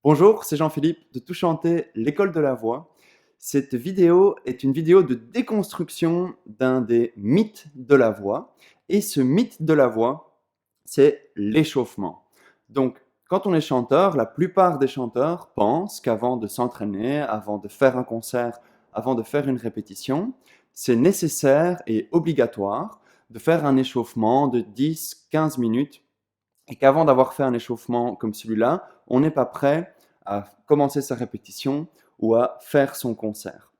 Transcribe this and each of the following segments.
Bonjour, c'est Jean-Philippe de Tout chanter, l'école de la voix. Cette vidéo est une vidéo de déconstruction d'un des mythes de la voix. Et ce mythe de la voix, c'est l'échauffement. Donc, quand on est chanteur, la plupart des chanteurs pensent qu'avant de s'entraîner, avant de faire un concert, avant de faire une répétition, c'est nécessaire et obligatoire de faire un échauffement de 10-15 minutes et qu'avant d'avoir fait un échauffement comme celui-là, on n'est pas prêt à commencer sa répétition ou à faire son concert.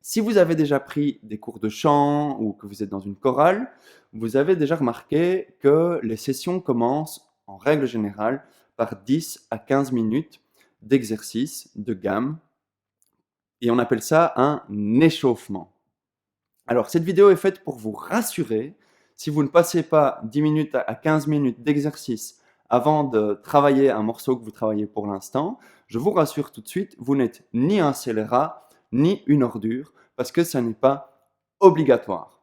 Si vous avez déjà pris des cours de chant ou que vous êtes dans une chorale, vous avez déjà remarqué que les sessions commencent en règle générale par 10 à 15 minutes d'exercice, de gamme, et on appelle ça un échauffement. Alors, cette vidéo est faite pour vous rassurer. Si vous ne passez pas 10 minutes à 15 minutes d'exercice avant de travailler un morceau que vous travaillez pour l'instant, je vous rassure tout de suite, vous n'êtes ni un scélérat, ni une ordure, parce que ça n'est pas obligatoire.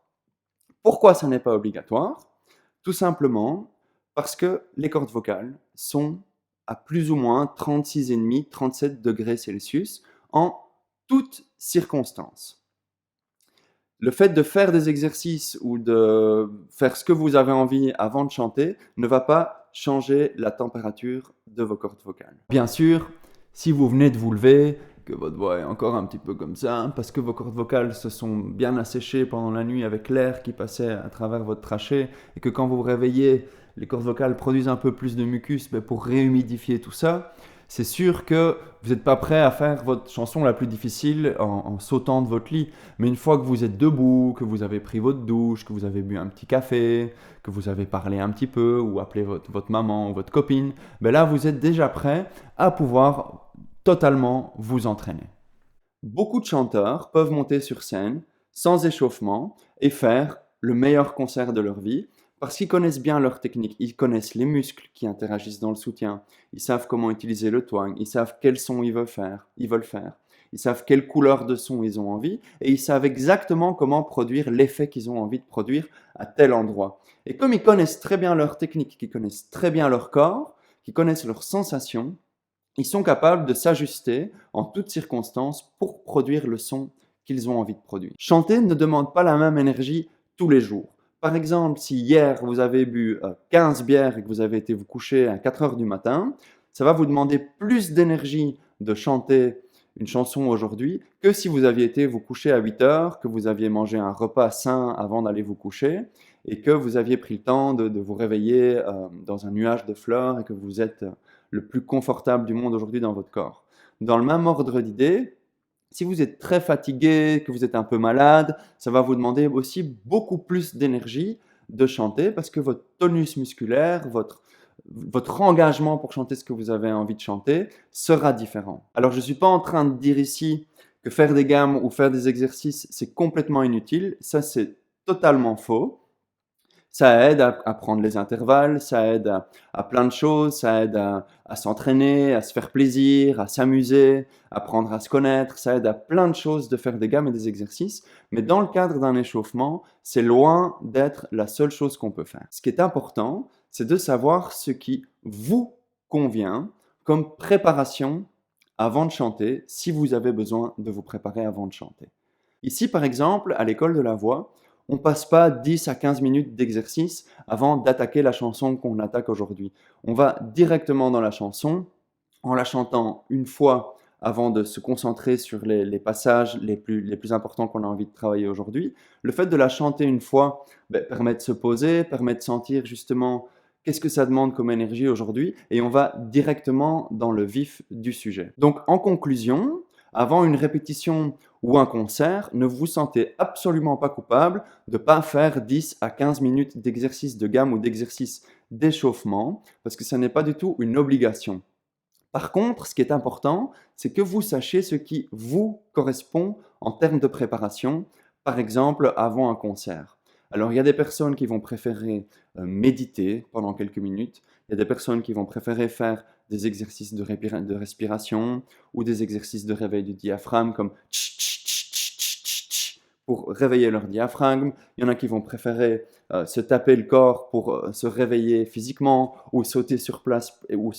Pourquoi ça n'est pas obligatoire? Tout simplement parce que les cordes vocales sont à plus ou moins 36,5-37 degrés Celsius en toutes circonstances. Le fait de faire des exercices ou de faire ce que vous avez envie avant de chanter ne va pas changer la température de vos cordes vocales. Bien sûr, si vous venez de vous lever, que votre voix est encore un petit peu comme ça, parce que vos cordes vocales se sont bien asséchées pendant la nuit avec l'air qui passait à travers votre trachée, et que quand vous vous réveillez, les cordes vocales produisent un peu plus de mucus pour réhumidifier tout ça, c'est sûr que vous n'êtes pas prêt à faire votre chanson la plus difficile en sautant de votre lit. Mais une fois que vous êtes debout, que vous avez pris votre douche, que vous avez bu un petit café, que vous avez parlé un petit peu ou appelé votre maman ou votre copine, ben là, vous êtes déjà prêt à pouvoir totalement vous entraîner. Beaucoup de chanteurs peuvent monter sur scène sans échauffement et faire le meilleur concert de leur vie parce qu'ils connaissent bien leur technique, ils connaissent les muscles qui interagissent dans le soutien, ils savent comment utiliser le twang, ils savent quel son ils veulent faire, ils savent quelle couleur de son ils ont envie et ils savent exactement comment produire l'effet qu'ils ont envie de produire à tel endroit. Et comme ils connaissent très bien leur technique, qu'ils connaissent très bien leur corps, qu'ils connaissent leurs sensations, ils sont capables de s'ajuster en toutes circonstances pour produire le son qu'ils ont envie de produire. Chanter ne demande pas la même énergie tous les jours. Par exemple, si hier vous avez bu 15 bières et que vous avez été vous coucher à 4 heures du matin, ça va vous demander plus d'énergie de chanter une chanson aujourd'hui que si vous aviez été vous coucher à 8 heures, que vous aviez mangé un repas sain avant d'aller vous coucher et que vous aviez pris le temps de vous réveiller dans un nuage de fleurs et que vous êtes le plus confortable du monde aujourd'hui dans votre corps. Dans le même ordre d'idée, si vous êtes très fatigué, que vous êtes un peu malade, ça va vous demander aussi beaucoup plus d'énergie de chanter parce que votre tonus musculaire, votre engagement pour chanter ce que vous avez envie de chanter sera différent. Alors je ne suis pas en train de dire ici que faire des gammes ou faire des exercices, c'est complètement inutile. Ça, c'est totalement faux. Ça aide à prendre les intervalles, ça aide à plein de choses, ça aide à s'entraîner, à se faire plaisir, à s'amuser, à apprendre à se connaître, ça aide à plein de choses de faire des gammes et des exercices, mais dans le cadre d'un échauffement, c'est loin d'être la seule chose qu'on peut faire. Ce qui est important, c'est de savoir ce qui vous convient comme préparation avant de chanter, si vous avez besoin de vous préparer avant de chanter. Ici, par exemple, à l'école de la voix, on ne passe pas 10 à 15 minutes d'exercice avant d'attaquer la chanson qu'on attaque aujourd'hui. On va directement dans la chanson en la chantant une fois avant de se concentrer sur les passages les plus importants qu'on a envie de travailler aujourd'hui. Le fait de la chanter une fois permet de se poser, permet de sentir justement qu'est-ce que ça demande comme énergie aujourd'hui et on va directement dans le vif du sujet. Donc en conclusion, avant une répétition ou un concert, ne vous sentez absolument pas coupable de ne pas faire 10 à 15 minutes d'exercice de gamme ou d'exercice d'échauffement, parce que ça n'est pas du tout une obligation. Par contre, ce qui est important, c'est que vous sachiez ce qui vous correspond en termes de préparation, par exemple avant un concert. Alors, il y a des personnes qui vont préférer méditer pendant quelques minutes, il y a des personnes qui vont préférer faire des exercices de respiration ou des exercices de réveil du diaphragme comme pour réveiller leur diaphragme. Il y en a qui vont préférer se taper le corps pour se réveiller physiquement ou sauter sur place ou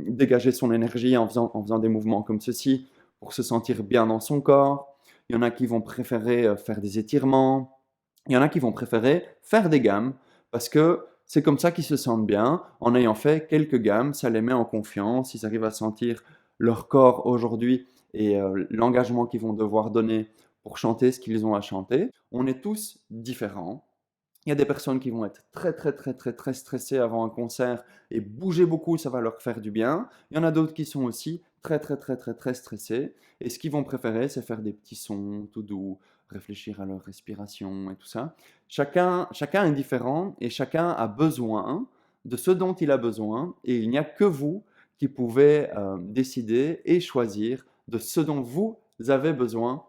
dégager son énergie en faisant des mouvements comme ceci pour se sentir bien dans son corps. Il y en a qui vont préférer faire des étirements. Il y en a qui vont préférer faire des gammes parce que c'est comme ça qu'ils se sentent bien. En ayant fait quelques gammes, ça les met en confiance. Ils arrivent à sentir leur corps aujourd'hui et l'engagement qu'ils vont devoir donner pour chanter ce qu'ils ont à chanter. On est tous différents. Il y a des personnes qui vont être très, très, très, très, très stressées avant un concert et bouger beaucoup, ça va leur faire du bien. Il y en a d'autres qui sont aussi très, très, très, très, très stressés et ce qu'ils vont préférer, c'est faire des petits sons tout doux, réfléchir à leur respiration et tout ça. Chacun est différent et chacun a besoin de ce dont il a besoin et il n'y a que vous qui pouvez décider et choisir de ce dont vous avez besoin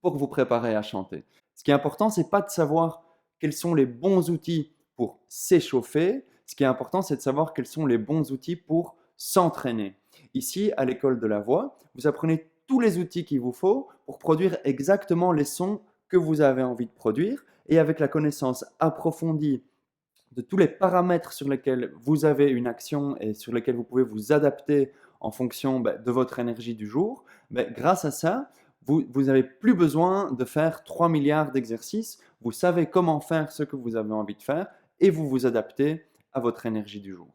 pour vous préparer à chanter. Ce qui est important, c'est pas de savoir quels sont les bons outils pour s'échauffer. Ce qui est important, c'est de savoir quels sont les bons outils pour s'entraîner. Ici, à l'école de la voix, vous apprenez tous les outils qu'il vous faut pour produire exactement les sons que vous avez envie de produire. Et avec la connaissance approfondie de tous les paramètres sur lesquels vous avez une action et sur lesquels vous pouvez vous adapter en fonction de votre énergie du jour, grâce à ça, vous n'avez plus besoin de faire 3 milliards d'exercices. Vous savez comment faire ce que vous avez envie de faire et vous vous adaptez à votre énergie du jour.